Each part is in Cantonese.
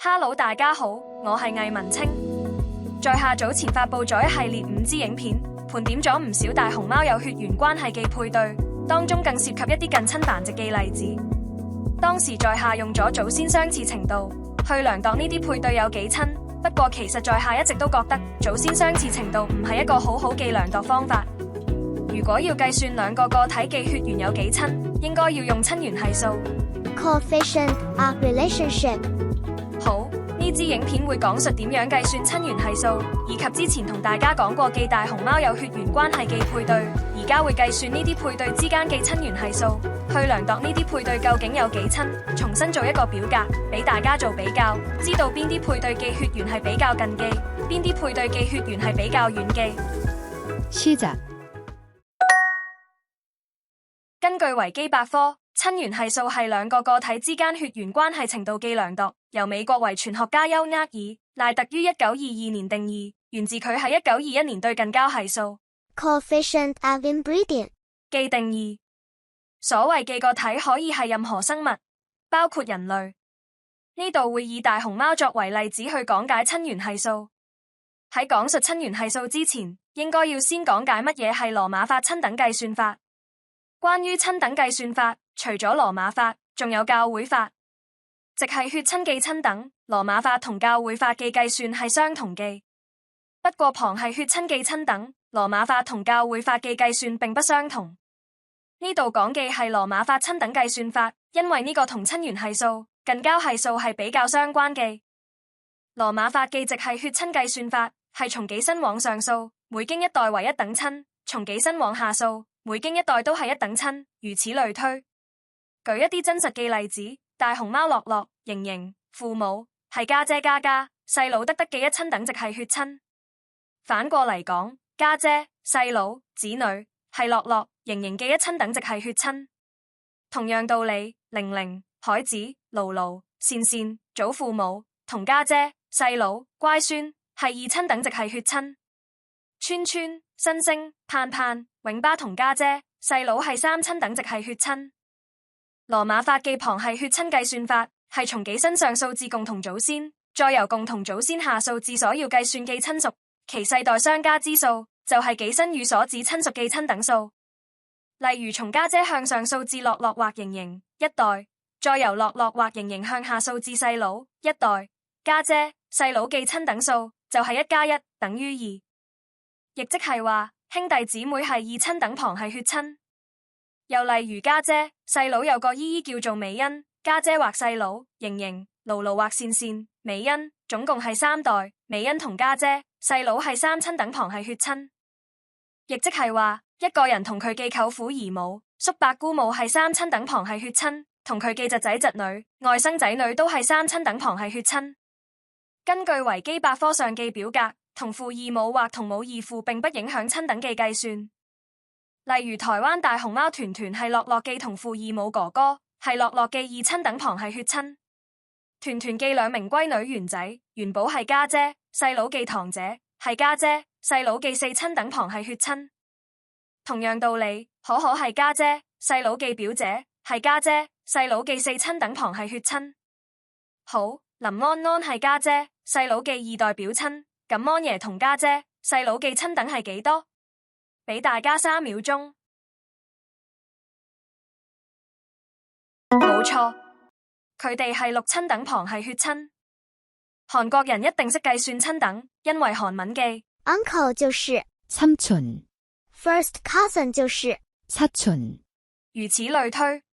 Hello，大家好，我係魏文清。在下早前發佈咗一系列5支影片，盤點咗唔少大熊貓有血緣關係嘅配對，當中更涉及一啲近親繁殖嘅例子。當時在下用咗祖先相似程度去量度呢啲配對有幾親，不過其實在下一直都覺得祖先相似程度唔係一個好好嘅量度方法。如果要計算兩個個體嘅血緣有幾親，應該要用親緣係數 Coefficient of relationship。好，呢支影片會講述點樣計算親緣係數，以及之前同大家講過嘅大熊貓有血緣關係嘅配對，而家會計算呢啲配對之間嘅親緣係數，去量度呢啲配對究竟有幾親，重新做一個表格俾大家做比較，知道邊啲配對嘅血緣係比較近嘅，邊啲配對嘅血緣係比較遠嘅。시작。根據維基百科，親緣係數係兩個個體之間血緣關係程度嘅量度，由美國遺傳學家丘厄爾·賴特於1922年定義，源自佢喺1921年對近交係數 Coefficient of inbreeding 嘅定義。所謂嘅個體可以係任何生物，包括人類。呢度會以大熊貓作為例子去講解親緣係數。喺講述親緣係數之前，應該要先講解乜嘢係羅馬法親等計算法。關於親等計算法，除咗羅馬法，仲有教會法，直係血親嘅親等。羅馬法同教會法嘅計算係相同嘅，不過旁係血親嘅親等，羅馬法同教會法嘅計算並不相同。呢度講嘅係羅馬法親等計算法，因為呢個同親緣係數、近交係數係比較相關嘅。羅馬法嘅直係血親計算法，係從己身往上數，每經一代為一等親；從己身往下數，每經一代都係一等親，如此類推。舉一啲真實嘅例子，大熊貓樂樂、瑩瑩父母係家姐嘉嘉，細佬德德嘅一親等直係血親。反過嚟講，家姐、細佬、子女係樂樂、瑩瑩嘅一親等直係血親。同樣道理，玲玲、海子、盧盧、善善祖父母同家姐、細佬、乖孫係二親等直係血親。川川、新星、盼盼、永巴同家姐、細佬係三親等直係血親。羅馬法嘅旁係血親計算法，係從己身上數至共同祖先，再由共同祖先下數至所要計算嘅親屬，其世代相加之數就係己身與所指親屬嘅親等數。例如從家姐向上數至樂樂或瑩瑩一代，再由樂樂或瑩瑩向下數至細佬一代，家姐、細佬嘅親等數就係1+1等於2，亦即係話兄弟姊妹係二親等旁係血親。又例如家姐、細佬有個姨姨叫做美恩，家姐或細佬、瑩瑩、盧盧或善善、美恩，總共係3代。美恩同家姐、細佬係三親等旁係血親，亦即係話一個人同佢嘅舅父姨母、叔伯姑母係三親等旁係血親，同佢嘅侄仔侄女、外甥仔女都係三親等旁係血親。根據維基百科上嘅表格，同父異母或同母異父並不影響親等嘅計算。例如台灣大熊貓團團係樂樂嘅同父異母哥哥，係樂樂嘅二親等旁係血親。團團嘅兩名閨女元仔、元寶係家姐、細佬嘅堂姐係家姐、細佬嘅四親等旁係血親。同樣道理，可可係家姐、細佬嘅表姐係家姐、細佬嘅四親等旁係血親。好，林安安係家姐、細佬嘅二代表親，咁安爺同家姐、細佬嘅親等係幾多？俾大家3秒鐘。冇錯，佢哋係6親等旁係血親。韓國人一定識計算親等，因為韓文嘅 uncle 就是삼촌， first cousin 就是사촌，如此類推。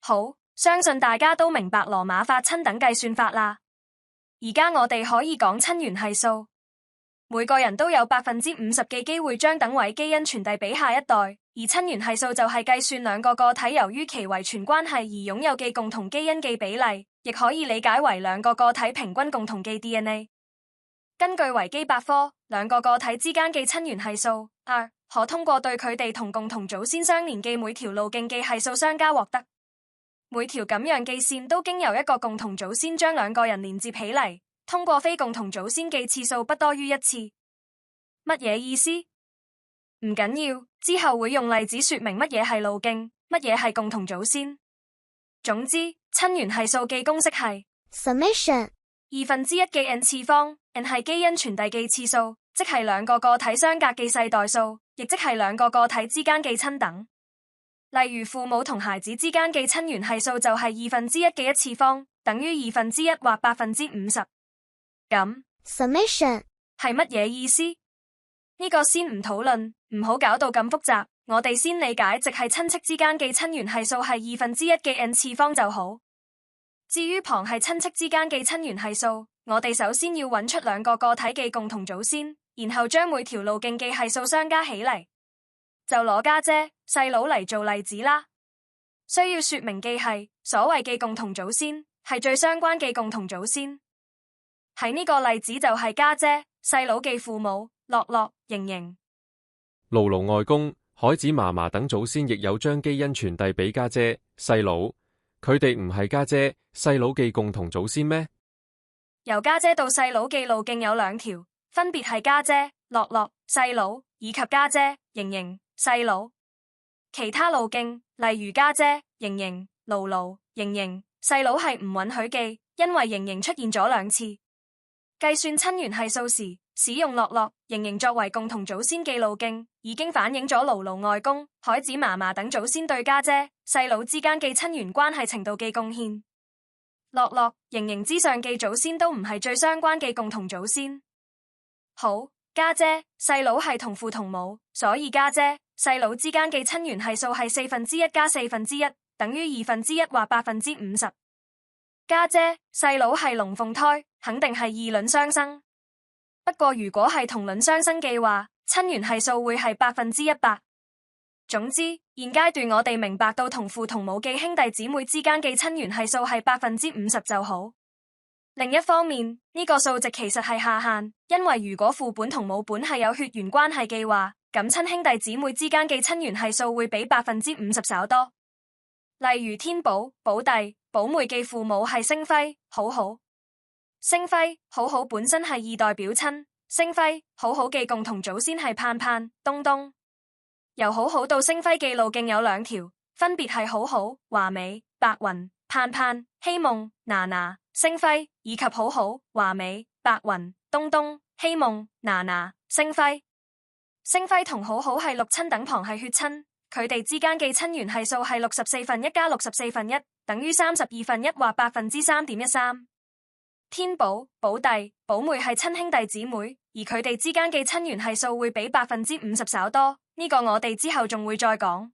好，相信大家都明白羅馬法親等計算法啦。而家我哋可以講親緣係數。每個人都有50%嘅機會將等位基因傳遞俾下一代，而親緣係數就係計算兩個個體由於其遺傳關係而擁有嘅共同基因嘅比例，亦可以理解為兩個個體平均共同嘅 DNA。根據維基百科，兩個個體之間嘅親緣係數 R 可通過對佢哋同共同祖先相連嘅每條路徑嘅係數相加獲得。每條咁樣嘅線都經由一個共同祖先將兩個人連接起嚟。通過非共同祖先嘅次數不多於1次，乜嘢意思？唔緊要，之後會用例子說明乜嘢係路徑，乜嘢係共同祖先。總之，親緣係數記公式係 summation 1/2嘅 n 次方 ，n 係基因傳遞記次數，即係兩個個體相隔記世代數，亦即係兩個個體之間記親等。例如父母同孩子之間記親緣係數就係1/2嘅1次方，等於1/2或50%。咁 summation 係乜嘢意思？呢個先唔討論，唔好搞到咁複雜。我哋先理解，直係親戚之間記親緣係數係1/2嘅 n 次方就好。至於旁係親戚之間記親緣係數，我哋首先要揾出兩個個體記共同祖先，然後將每條路徑記係數相加起嚟。就攞家姐、細佬嚟做例子啦。需要說明記係所謂記共同祖先，係最相關記共同祖先。喺呢個例子就係家姐、細佬記父母、樂樂、瑩瑩、盧盧外公、海子嫲嫲等祖先亦有將基因傳遞俾家姐、細佬。佢哋唔係家姐、細佬記共同祖先咩？由家姐到細佬記路徑有兩條，分別係家姐、樂樂、細佬以及家姐、瑩瑩、細佬。其他路徑，例如家姐、瑩瑩、盧盧、瑩瑩、細佬係唔允許記，因為瑩瑩出現咗兩次。計算親緣係數時，使用樂樂、瑩瑩作為共同祖先記路徑，已經反映咗盧盧外公、海子嫲嫲等祖先對家姐、細佬之間記親緣關係程度記貢獻。樂樂、瑩瑩之上記祖先都唔係最相關記共同祖先。好，家姐、細佬係同父同母，所以家姐、細佬之間記親緣係數係1/4加1/4，等於1/2或50%。家姐、細佬係龍鳳胎，肯定係異卵雙生。不過如果係同卵雙生記話，親緣係數會係100%。總之，現階段我哋明白到同父同母記兄弟姊妹之間記親緣係數係50%就好。另一方面，呢個數值其實係下限，因為如果父本同母本係有血緣關係記話，咁親兄弟姊妹之間記親緣係數會比50%稍多。例如天寶、寶弟、寶妹記父母係星輝、好好。星輝、好好本身係二代表親，星輝、好好記共同祖先係盼盼、東東。由好好到星輝記路徑有兩條，分別係好好、華美、白雲、盼盼、希夢、娜娜、星輝，以及好好、華美、白雲、東東、希夢、娜娜、星輝。星輝同好好係六親等旁係血親，佢哋之間記親緣係數係64/1加64/1，等於32/1或3.13%。天寶、寶弟、寶妹係親兄弟姊妹，而佢哋之間記親緣係數會比50%稍多，呢個我哋之後仲會再講。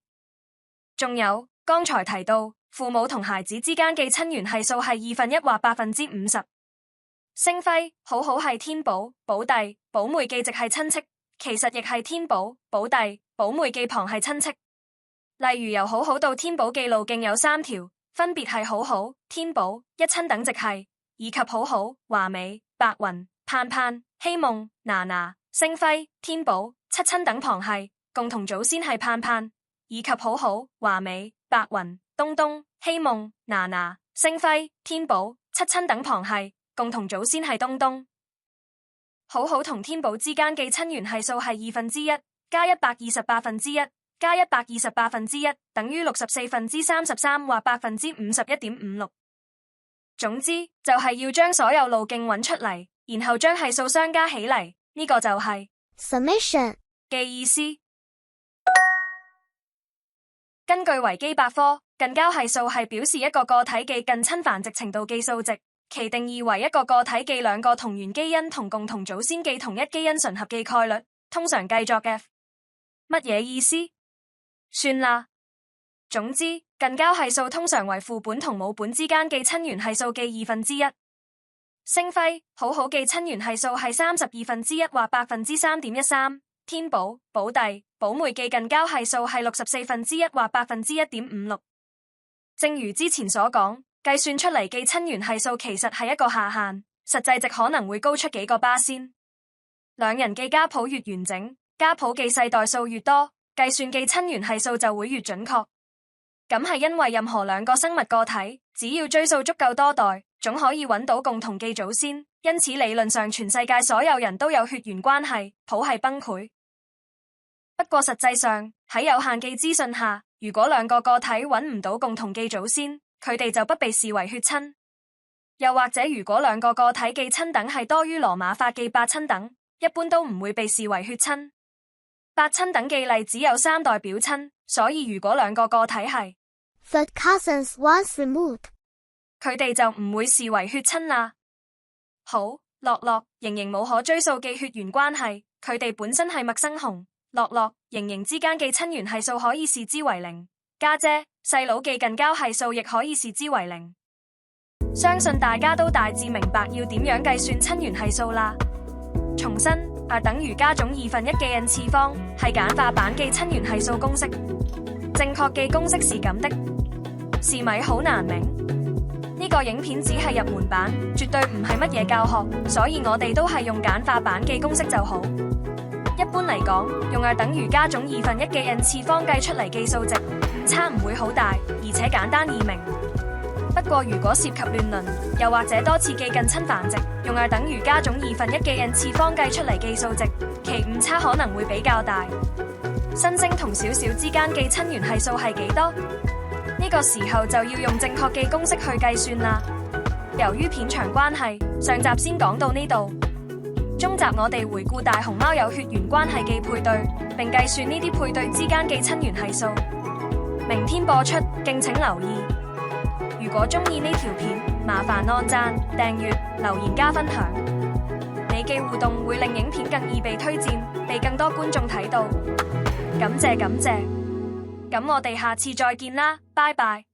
仲有剛才提到父母同孩子之間記親緣係數係1/2或50%。星輝、好好係天寶、寶弟、寶妹記直係親戚，其實亦係天寶、寶弟、寶妹記旁係親戚。例如由好好到天寶記路徑有三條，分別係好好、天寶、一親等直係，以及好好、華美、白雲、盼盼、希夢、娜娜、星輝、天寶、七親等旁係，共同祖先係盼盼，以及好好、華美、白雲、東東、希夢、娜娜、星輝、天寶、七親等旁係，共同祖先係東東。好好同天寶之間記親緣係數係1/2加128/1加128/1，等於64/33或51.56%。總之就係要將所有路徑揾出嚟，然後將係數相加起嚟，呢個就係 summation 嘅意思。根據維基百科，近交係數係表示一個個體記近親繁殖程度記數值，其定義為一個個體記兩個同源基因同共同祖先記同一基因純合記概率，通常計作嘅。乜嘢意思？算啦。總之，近交係數通常為父本同母本之間記親緣係數記1/2。星輝、好好記親緣係數係32/1或3.13%。天寶、寶弟、寶妹記近交係數係64/1或1.56%。正如之前所講，計算出嚟記親緣係數其實係一個下限，實際值可能會高出幾個巴仙。兩人記家譜越完整，家譜記世代數越多，計算記親緣係數就會越準確。咁係因為任何兩個生物個體，只要追溯足夠多代，總可以揾到共同記祖先。因此理論上全世界所有人都有血緣關係，譜系崩潰。不過實際上喺有限記資訊下，如果兩個個體揾唔到共同記祖先，佢哋就不被視為血親。又或者如果兩個個體寄親等係多於羅馬法寄八親等，一般都唔會被視為血親。八親等寄例只有三代表親，所以如果兩個個體係 third cousins once removed, 佢哋就唔會視為血親啦。好，樂樂、瑩瑩冇可追溯寄血緣關係，佢哋本身係陌生熊。樂樂、瑩瑩之間寄親緣係數可以視之為零，家姐、細佬寄近交係數亦可以視之為零。相信大家都大致明白要點樣計算親緣係數啦。重申，R等於加總1/2嘅 n 次方，係簡化版寄親緣係數公式。正確記公式是咁的，是咪好難明？呢個影片只係入門版，絕對唔係乜嘢教學，所以我哋都係用簡化版記公式就好。一般嚟講，用R等於加總1/2嘅 n 次方計出嚟記數值，誤差唔會好大，而且簡單易明。不過如果涉及亂倫，又或者多次寄近親繁殖，用R等於加總1/2嘅 n 次方計出嚟記數值，其誤差可能會比較大。新星同小小之間寄親緣係數係幾多？呢個時候就要用正確記公式去計算啦。由於片長關係，上集先講到呢度。中集我哋回顧大熊貓有血緣關係記配對，並計算呢啲配對之間寄親緣係數。明天播出，敬請留意。如果中意呢條片，麻煩按讚、訂閱、留言加分享。你嘅互動會令影片更易被推薦，被更多觀眾睇到。感謝感謝，咁我哋下次再見啦，拜拜。